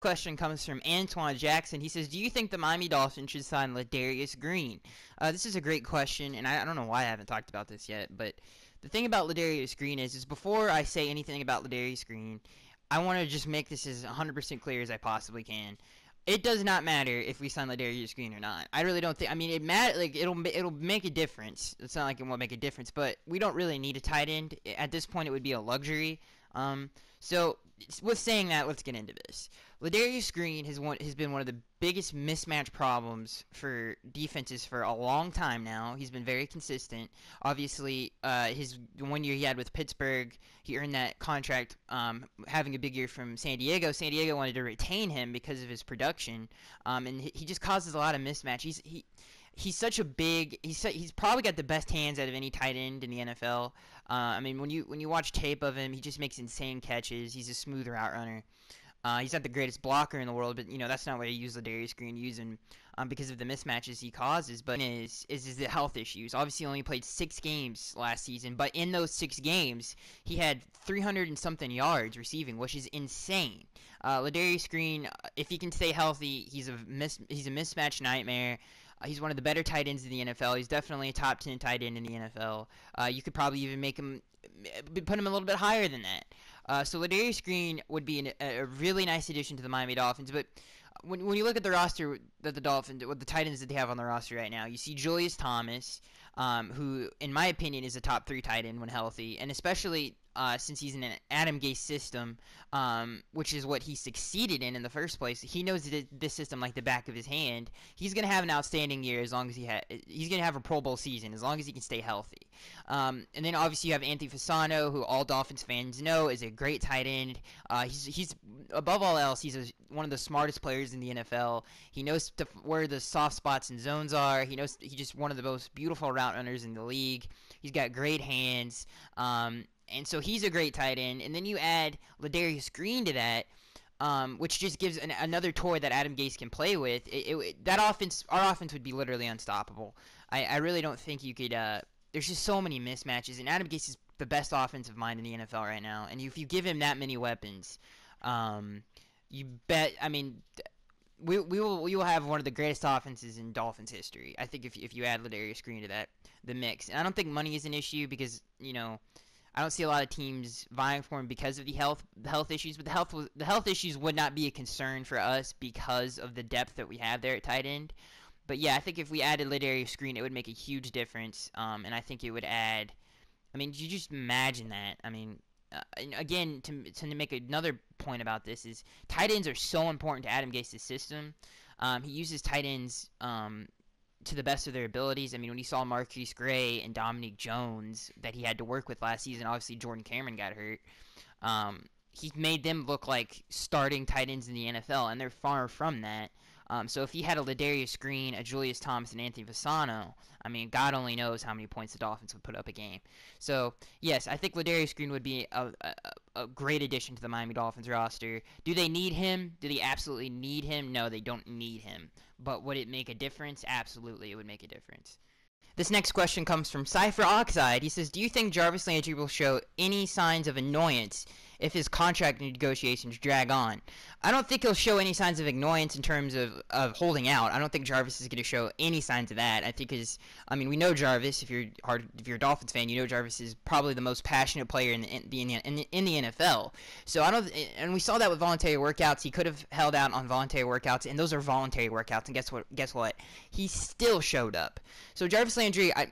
Question comes from Antoine Jackson. He says, do you think the Miami Dolphins should sign Ladarius Green? This is a great question, and I don't know why I haven't talked about this yet, but the thing about Ladarius Green is before I say anything about Ladarius Green, I want to just make this as 100% clear as I possibly can. It does not matter if we sign Ladarius Green or not. I really don't think. I mean, it'll make a difference. It's not like it won't make a difference, but we don't really need a tight end at this point. It would be a luxury. So with saying that, let's get into this. Ladarius Green has been one of the biggest mismatch problems for defenses for a long time now. He's been very consistent. Obviously, his 1 year he had with Pittsburgh, he earned that contract having a big year from San Diego. San Diego wanted to retain him because of his production, and he just causes a lot of mismatch. He's such a big. He's probably got the best hands out of any tight end in the NFL. I mean, when you watch tape of him, he just makes insane catches. He's a smooth route runner. He's not the greatest blocker in the world, but that's not why you use Ladarius Green. You use him because of the mismatches he causes. But is the health issues. Obviously, he only played 6 games last season, but in those 6 games, he had 300 and something yards receiving, which is insane. Ladarius Green, if he can stay healthy, he's a mismatch nightmare. He's one of the better tight ends in the NFL. He's definitely a top 10 tight end in the NFL. You could probably even put him a little bit higher than that. So Ladarius Green would be a really nice addition to the Miami Dolphins. But when you look at the roster that the Dolphins, what the tight ends that they have on the roster right now, you see Julius Thomas, who, in my opinion, is a top 3 tight end when healthy, and especially since he's in an Adam Gase system, which is what he succeeded in the first place. He knows this system like the back of his hand. He's going to have an outstanding year as long as he's going to have a Pro Bowl season as long as he can stay healthy. And then obviously you have Anthony Fasano, who all Dolphins fans know is a great tight end. He's above all else, he's one of the smartest players in the NFL. He knows where the soft spots and zones are. He's just one of the most beautiful route runners in the league. He's got great hands. And so he's a great tight end. And then you add Ladarius Green to that, which just gives another toy that Adam Gase can play with. Our offense would be literally unstoppable. I really don't think you could. There's just so many mismatches, and Adam Gase is the best offensive mind in the NFL right now. And if you give him that many weapons, you bet. I mean, we will have one of the greatest offenses in Dolphins history. I think if you add Ladarius Green to the mix, and I don't think money is an issue because I don't see a lot of teams vying for him because of the health issues, but the health issues would not be a concern for us because of the depth that we have there at tight end. But yeah, I think if we added Ladarius Green, it would make a huge difference, and I think it would add. I mean, you just imagine that. I mean, and again, to make another point about this is tight ends are so important to Adam Gase's system. He uses tight ends to the best of their abilities. I mean, when you saw Marquise Gray and Dominique Jones that he had to work with last season, obviously Jordan Cameron got hurt. He made them look like starting tight ends in the NFL, and they're far from that. So if he had a Ladarius Green, a Julius Thomas, and Anthony Fasano, I mean, God only knows how many points the Dolphins would put up a game. So, yes, I think Ladarius Green would be a great addition to the Miami Dolphins roster. Do they need him? Do they absolutely need him? No, they don't need him. But would it make a difference? Absolutely, it would make a difference. This next question comes from Cypher Oxide. He says, do you think Jarvis Landry will show any signs of annoyance if his contract negotiations drag on? I don't think he'll show any signs of annoyance in terms of holding out. I don't think Jarvis is going to show any signs of that. I think we know Jarvis. If you're a Dolphins fan, you know Jarvis is probably the most passionate player in the NFL. So and we saw that with voluntary workouts. He could have held out on voluntary workouts, and those are voluntary workouts. And guess what? He still showed up. So Jarvis Landry, I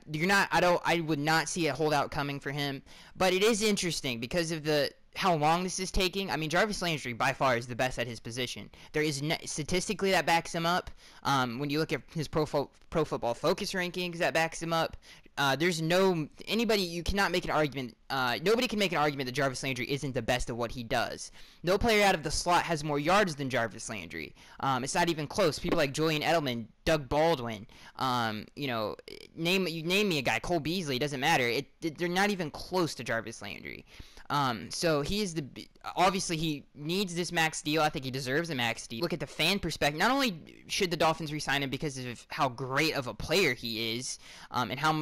would not see a holdout coming for him. But it is interesting because of how long this is taking. I mean, Jarvis Landry by far is the best at his position. There is statistically that backs him up. When you look at his Pro Football Focus rankings, that backs him up. There's you cannot make an argument. Nobody can make an argument that Jarvis Landry isn't the best at what he does. No player out of the slot has more yards than Jarvis Landry. It's not even close. People like Julian Edelman, Doug Baldwin, name me a guy, Cole Beasley, doesn't matter. They're not even close to Jarvis Landry. So obviously he needs this max deal. I think he deserves a max deal. Look at the fan perspective. Not only should the Dolphins re-sign him because of how great of a player he is, and how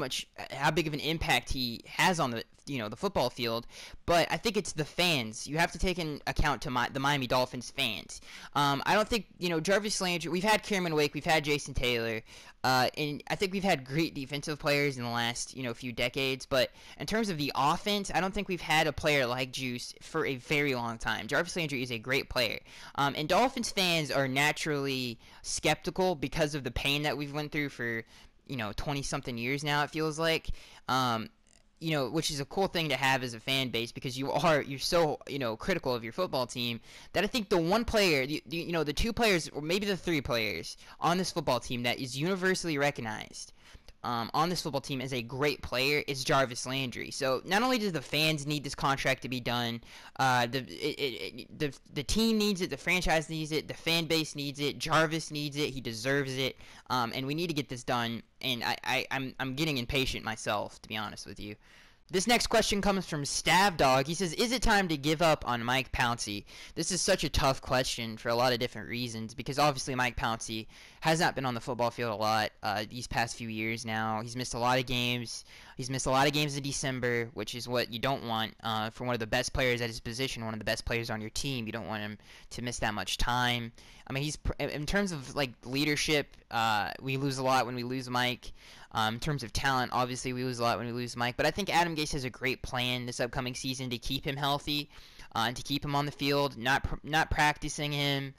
big of an impact he has on the the football field, but I think it's the fans. You have to take in account to the Miami Dolphins fans. I don't think Jarvis Landry. We've had Cameron Wake, we've had Jason Taylor, and I think we've had great defensive players in the last few decades. But in terms of the offense, I don't think we've had a player like Juice for a very long time. Jarvis Landry is a great player, and Dolphins fans are naturally skeptical because of the pain that we've went through for 20-something years now, it feels like. Which is a cool thing to have as a fan base, because you're so critical of your football team, that I think the one player, the two players, or maybe the three players on this football team that is universally recognized on this football team as a great player is Jarvis Landry. So not only do the fans need this contract to be done, the team needs it, the franchise needs it, the fan base needs it, Jarvis needs it, he deserves it, and we need to get this done. And I'm getting impatient myself, to be honest with you. This next question comes from Stav Dog. He says, is it time to give up on Mike Pouncey? This is such a tough question for a lot of different reasons, because obviously Mike Pouncey has not been on the football field a lot these past few years now. He's missed a lot of games. He's missed a lot of games in December, which is what you don't want for one of the best players at his position, one of the best players on your team. You don't want him to miss that much time. I mean, in terms of leadership, we lose a lot when we lose Mike. In terms of talent, obviously we lose a lot when we lose Mike. But I think Adam Gase has a great plan this upcoming season to keep him healthy, and to keep him on the field, not practicing him,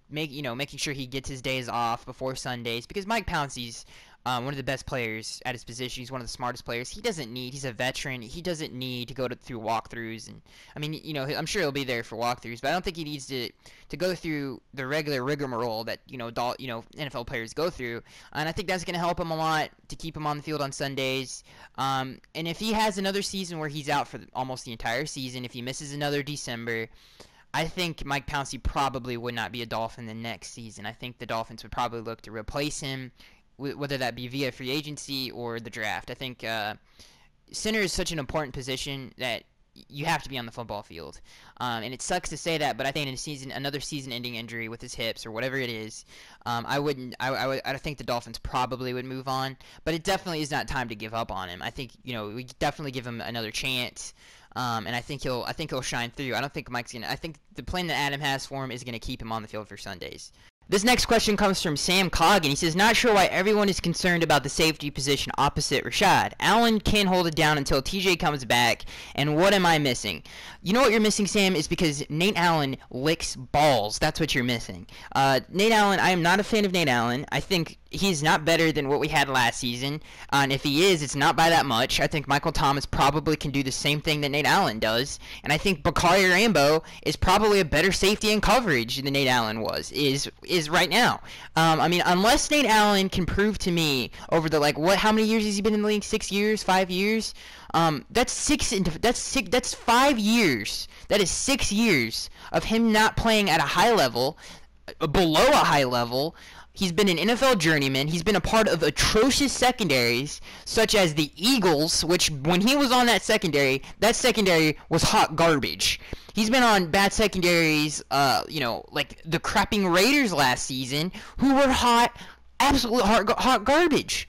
making sure he gets his days off before Sundays, because Mike Pouncey's one of the best players at his position. He's one of the smartest players. He's a veteran. He doesn't need to go through walkthroughs. And I mean, I'm sure he'll be there for walkthroughs, but I don't think he needs to go through the regular rigmarole that NFL players go through. And I think that's going to help him a lot to keep him on the field on Sundays. And if he has another season where he's out for almost the entire season, if he misses another December, I think Mike Pouncey probably would not be a Dolphin the next season. I think the Dolphins would probably look to replace him, whether that be via free agency or the draft. I think center is such an important position that you have to be on the football field. And it sucks to say that, but I think in another season-ending injury with his hips or whatever it is, I think the Dolphins probably would move on. But it definitely is not time to give up on him. I think we definitely give him another chance. And I think he'll shine through. I think the plan that Adam has for him is gonna keep him on the field for Sundays. This next question comes from Sam Coggin. He says, not sure why everyone is concerned about the safety position opposite Rashad. Allen can't hold it down until TJ comes back, and what am I missing? You know what you're missing, Sam, is because Nate Allen licks balls. That's what you're missing. Nate Allen, I am not a fan of Nate Allen. I think he's not better than what we had last season, and if he is, it's not by that much. I think Michael Thomas probably can do the same thing that Nate Allen does, and I think Bakari Rambo is probably a better safety in coverage than Nate Allen is right now. I mean, unless Nate Allen can prove to me over the how many years has he been in the league? 6 years, 5 years. That's 5 years. That is 6 years of him not playing at a high level, below a high level. He's been an NFL journeyman. He's been a part of atrocious secondaries, such as the Eagles, which when he was on that secondary was hot garbage. He's been on bad secondaries, like the crapping Raiders last season, who were absolute hot garbage.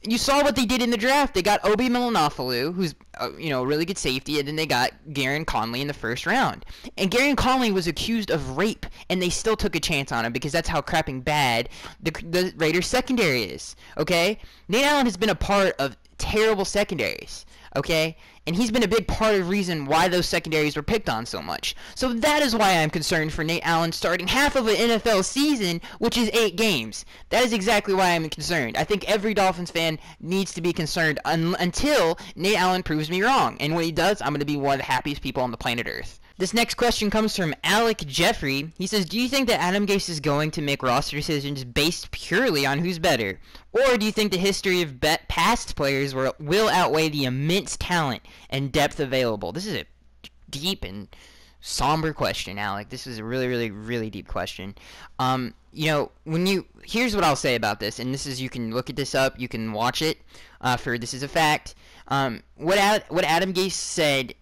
You saw what they did in the draft. They got Obi Milanofalu, who's a really good safety, and then they got Garin Conley in the first round. And Garin Conley was accused of rape, and they still took a chance on him because that's how crapping bad the Raiders secondary is. Okay, Nate Allen has been a part of terrible secondaries. Okay, and he's been a big part of the reason why those secondaries were picked on so much. So that is why I'm concerned for Nate Allen starting half of an NFL season, which is 8 games. That is exactly why I'm concerned. I think every Dolphins fan needs to be concerned until Nate Allen proves me wrong. And when he does, I'm going to be one of the happiest people on the planet Earth. This next question comes from Alec Jeffrey. He says, do you think that Adam Gase is going to make roster decisions based purely on who's better? Or do you think the history of past players will outweigh the immense talent and depth available? This is a deep and somber question, Alec. This is a really, really, really deep question. Here's what I'll say about this, and this is, you can look at this up, you can watch it, this is a fact. What Adam Gase said,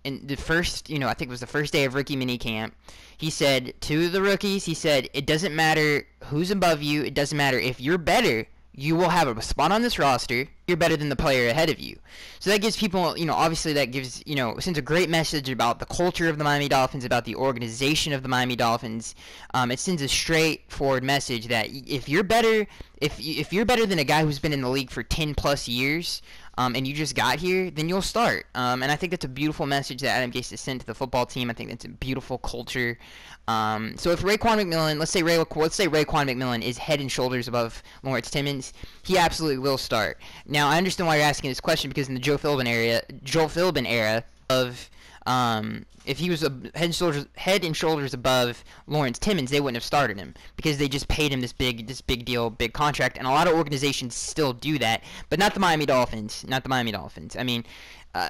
in the first, I think it was the first day of rookie minicamp, he said to the rookies, he said, it doesn't matter who's above you, it doesn't matter if you're better, you will have a spot on this roster, you're better than the player ahead of you. So that gives people, obviously that gives, sends a great message about the culture of the Miami Dolphins, about the organization of the Miami Dolphins. It sends a straightforward message that if you're better, if you're better than a guy who's been in the league for 10 plus years, and you just got here, then you'll start. And I think that's a beautiful message that Adam Gase has sent to the football team. I think that's a beautiful culture. So if Raekwon McMillan, let's say Raekwon McMillan is head and shoulders above Lawrence Timmons, he absolutely will start. Now I understand why you're asking this question, because in the Joe Philbin era of if he was head and shoulders above Lawrence Timmons, they wouldn't have started him because they just paid him this big deal, big contract, and a lot of organizations still do that, but not the Miami Dolphins. I mean,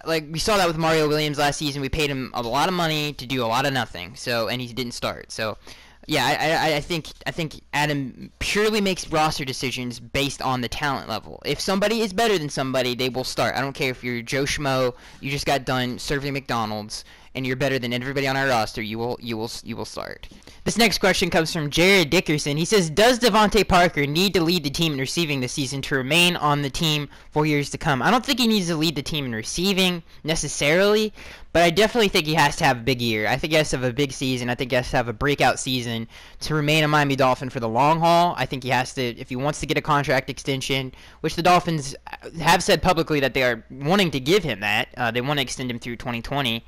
like we saw that with Mario Williams last season. We paid him a lot of money to do a lot of nothing. So, and he didn't start. So, yeah, I think Adam purely makes roster decisions based on the talent level. If somebody is better than somebody, they will start. I don't care if you're Joe Schmo, you just got done serving McDonald's, and you're better than everybody on our roster, you will start. This next question comes from Jared Dickerson. He says, does Devontae Parker need to lead the team in receiving this season to remain on the team for years to come? I don't think he needs to lead the team in receiving necessarily, but I definitely think he has to have a big year. I think he has to have a big season. I think he has to have a breakout season to remain a Miami Dolphin for the long haul. I think he has to, if he wants to get a contract extension, which the Dolphins have said publicly that they are wanting to give him that. They want to extend him through 2020.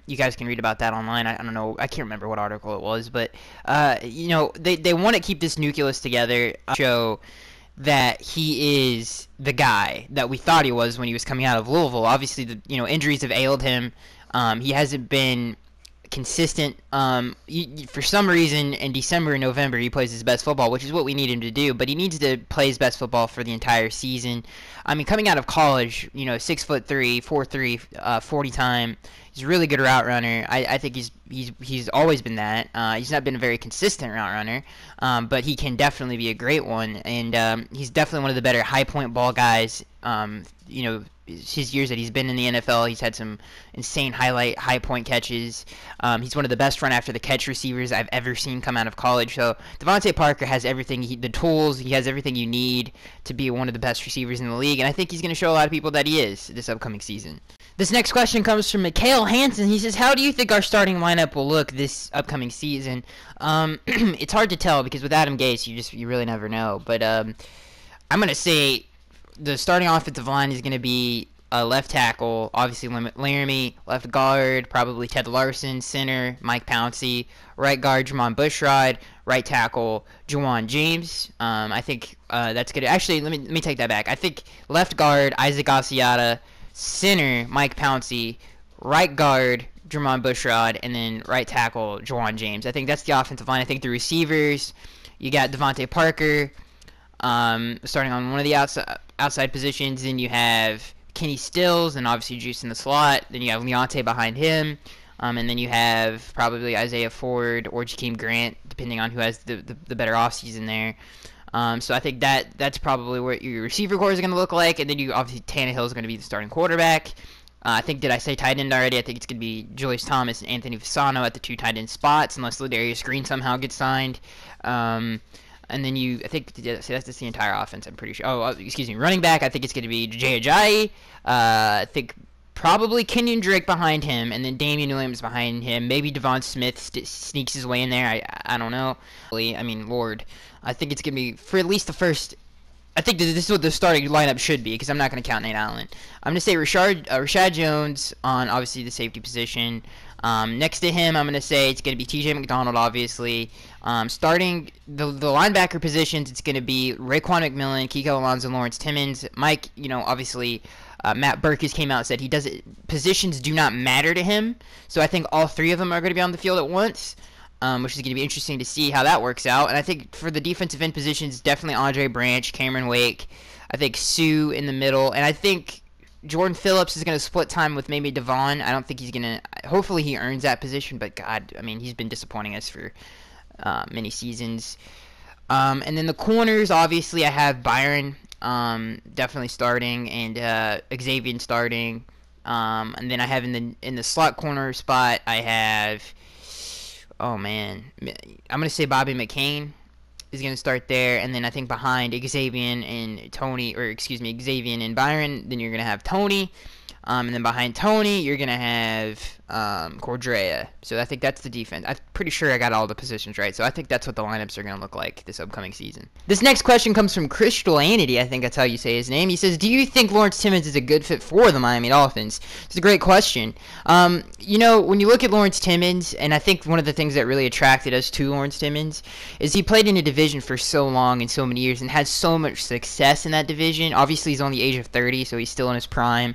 You guys can read about that online. I don't know. I can't remember what article it was, but they want to keep this nucleus together, show that he is the guy that we thought he was when he was coming out of Louisville. Obviously, the injuries have ailed him. He hasn't been consistent. For some reason, in December and November, he plays his best football, which is what we need him to do. But he needs to play his best football for the entire season. I mean, coming out of college, 6'3", 4'3", 40 time. He's a really good route runner. I think he's always been that. He's not been a very consistent route runner, but he can definitely be a great one. And he's definitely one of the better high point ball guys. His years that he's been in the NFL, he's had some insane high point catches. He's one of the best run after the catch receivers I've ever seen come out of college. So Devontae Parker has everything, the tools, he has everything you need to be one of the best receivers in the league, and I think he's going to show a lot of people that he is this upcoming season. This next question comes from Mikhail Hansen. He says, how do you think our starting lineup will look this upcoming season? It's hard to tell because with Adam Gase, you really never know. But I'm going to say the starting offensive line is going to be left tackle, obviously Laramie, left guard, probably Ted Larson, center, Mike Pouncey, right guard, Jamon Bushrod, right tackle, Juwan James. I think that's good. Actually, let me take that back. I think left guard, Isaac Asiata, center, Mike Pouncey, right guard, Jamon Bushrod, and then right tackle, Juwan James. I think that's the offensive line. I think the receivers, you got Devontae Parker starting on one of the outside positions. Then you have Kenny Stills and obviously Juice in the slot. Then you have Leonte behind him. And then you have probably Isaiah Ford or Jakeem Grant, depending on who has the better offseason there. So I think that's probably what your receiver core is going to look like. And then you obviously Tannehill is going to be the starting quarterback. I think, did I say tight end already? I think it's going to be Julius Thomas and Anthony Fasano at the 2 tight end spots, unless Ladarius Green somehow gets signed. And then I think that's just the entire offense, I'm pretty sure. Oh, excuse me, running back, I think it's going to be Jay Ajayi. I think probably Kenyon Drake behind him, and then Damian Williams behind him. Maybe Devon Smith sneaks his way in there. I don't know. I mean, Lord. I think it's going to be, for at least the first, I think this is what the starting lineup should be, because I'm not going to count Nate Allen. I'm going to say Rashad Jones on, obviously, the safety position. Next to him, I'm going to say it's going to be TJ McDonald, obviously. Starting the linebacker positions, it's going to be Raekwon McMillan, Kiko Alonso, Lawrence Timmons. Mike, obviously, Matt Berkes came out and said positions do not matter to him. So I think all 3 of them are going to be on the field at once, which is going to be interesting to see how that works out. And I think for the defensive end positions, definitely Andre Branch, Cameron Wake. I think Sue in the middle. And I think Jordan Phillips is going to split time with maybe Devon. I don't think he's going to – hopefully he earns that position. But, God, I mean, he's been disappointing us for many seasons. And then the corners, obviously, I have Byron definitely starting and Xavier starting. And then I have in the slot corner spot, I have – oh, man. I'm going to say Bobby McCain is going to start there, and then I think behind Xavier and Xavier and Byron, then you're going to have Tony. And then behind Tony, you're going to have Cordrea. So I think that's the defense. I'm pretty sure I got all the positions right. So I think that's what the lineups are going to look like this upcoming season. This next question comes from Crystal Anity. I think that's how you say his name. He says, do you think Lawrence Timmons is a good fit for the Miami Dolphins? It's a great question. You know, when you look at Lawrence Timmons, and I think one of the things that really attracted us to Lawrence Timmons is he played in a division for so long and so many years and had so much success in that division. Obviously, he's on the age of 30, so he's still in his prime.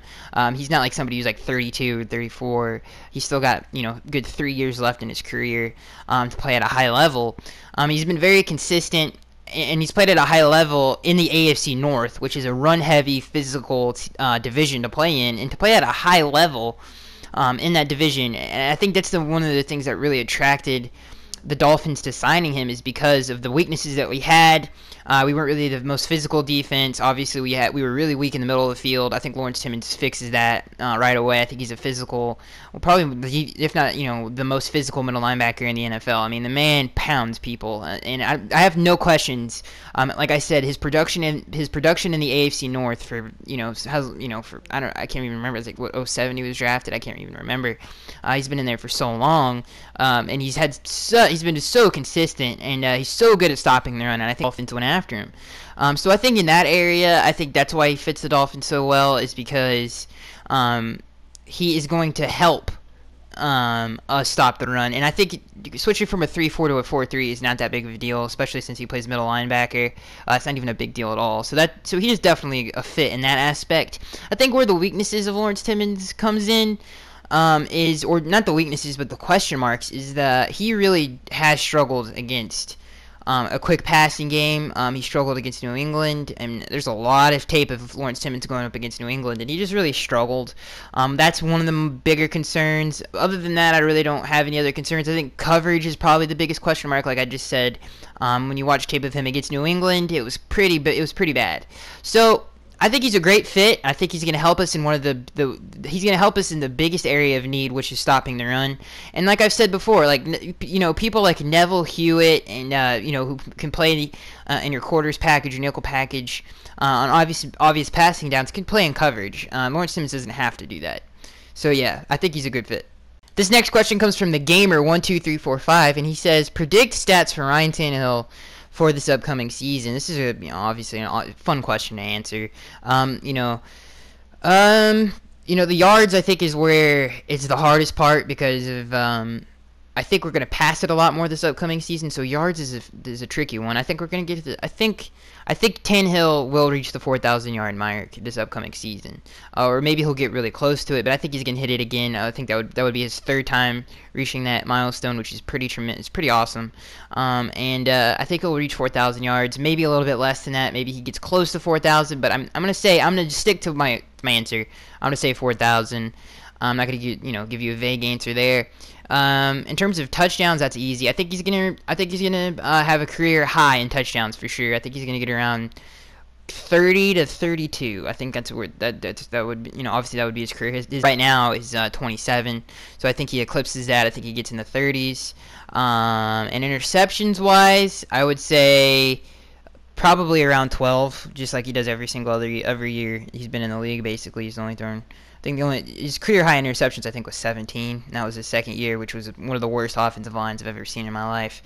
He's not like somebody who's like 32 or 34. He's still got, you know, good 3 years left in his career to play at a high level. He's been very consistent, and he's played at a high level in the AFC North, which is a run-heavy, physical division to play in, and to play at a high level in that division. And I think that's one of the things that really attracted the Dolphins to signing him, is because of the weaknesses that we had. We weren't really the most physical defense. Obviously, we were really weak in the middle of the field. I think Lawrence Timmons fixes that right away. I think he's a physical, well, probably, if not, you know, the most physical middle linebacker in the NFL. I mean, the man pounds people, and I have no questions. Like I said, his production in the AFC North for, I can't even remember. It's like what 07 he was drafted. I can't even remember. He's been in there for so long, and he's been so consistent, and he's so good at stopping the run. And I think Dolphins went after him. So I think in that area, I think that's why he fits the Dolphins so well, is because he is going to help us stop the run. And I think switching from a 3-4 to a 4-3 is not that big of a deal, especially since he plays middle linebacker. It's not even a big deal at all. So he is definitely a fit in that aspect. I think where the weaknesses of Lawrence Timmons comes in or not the weaknesses, but the question marks, is that he really has struggled against a quick passing game. He struggled against New England, and there's a lot of tape of Lawrence Timmons going up against New England, and he just really struggled. That's one of the bigger concerns. Other than that, I really don't have any other concerns. I think coverage is probably the biggest question mark, like I just said. When you watch tape of him against New England, it was pretty bad. So I think he's a great fit. I think he's going to help us in he's going to help us in the biggest area of need, which is stopping the run. And like I've said before, like, you know, people like Neville Hewitt and who can play in your quarters package or nickel package on obvious passing downs can play in coverage. Lawrence Timmons doesn't have to do that. So yeah, I think he's a good fit. This next question comes from the Gamer12345, and he says, predict stats for Ryan Tannehill for this upcoming season. This is obviously a fun question to answer. The yards, I think, is where it's the hardest part, because of I think we're going to pass it a lot more this upcoming season. So yards is a tricky one. I think we're going to get I think Tannehill will reach the 4,000 yard mark this upcoming season, or maybe he'll get really close to it. But I think he's going to hit it again. I think that would be his third time reaching that milestone, which is pretty tremendous. It's pretty awesome. I think he'll reach 4,000 yards, maybe a little bit less than that. Maybe he gets close to 4,000. But I'm going to stick to my answer. I'm going to say 4,000. I'm not going to give you a vague answer there. In terms of touchdowns, that's easy. I think he's gonna have a career high in touchdowns for sure. I think he's gonna get around 30 to 32. I think that's where that would be, obviously that would be his career. His right now is 27, so I think he eclipses that. I think he gets in the 30s. And interceptions wise, I would say probably around 12, just like he does every year he's been in the league. Basically, he's only thrown. I think his career high in interceptions, I think, was 17. And that was his second year, which was one of the worst offensive lines I've ever seen in my life.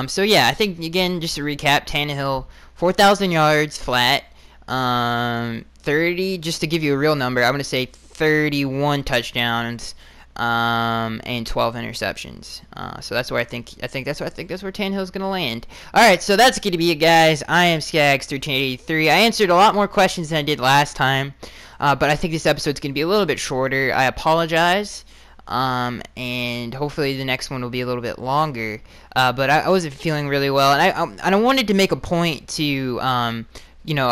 So yeah, I think, again, just to recap, Tannehill, 4,000 yards flat, 30. Just to give you a real number, I'm going to say 31 touchdowns, and 12 interceptions. So that's where I think that's where Tannehill's gonna land. All right, so that's gonna be it, guys. I am Skags1383. I answered a lot more questions than I did last time, but I think this episode's gonna be a little bit shorter. I apologize. And hopefully the next one will be a little bit longer. But I wasn't feeling really well, and I wanted to make a point to I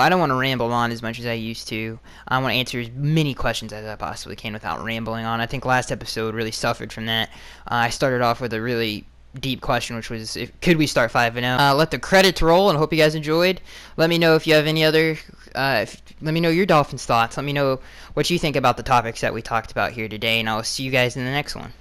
don't want to ramble on as much as I used to. I want to answer as many questions as I possibly can without rambling on. I think last episode really suffered from that. I started off with a really deep question, which was, could we start 5-0? Let the credits roll, and I hope you guys enjoyed. Let me know if you have any other... let me know your Dolphins thoughts. Let me know what you think about the topics that we talked about here today, and I'll see you guys in the next one.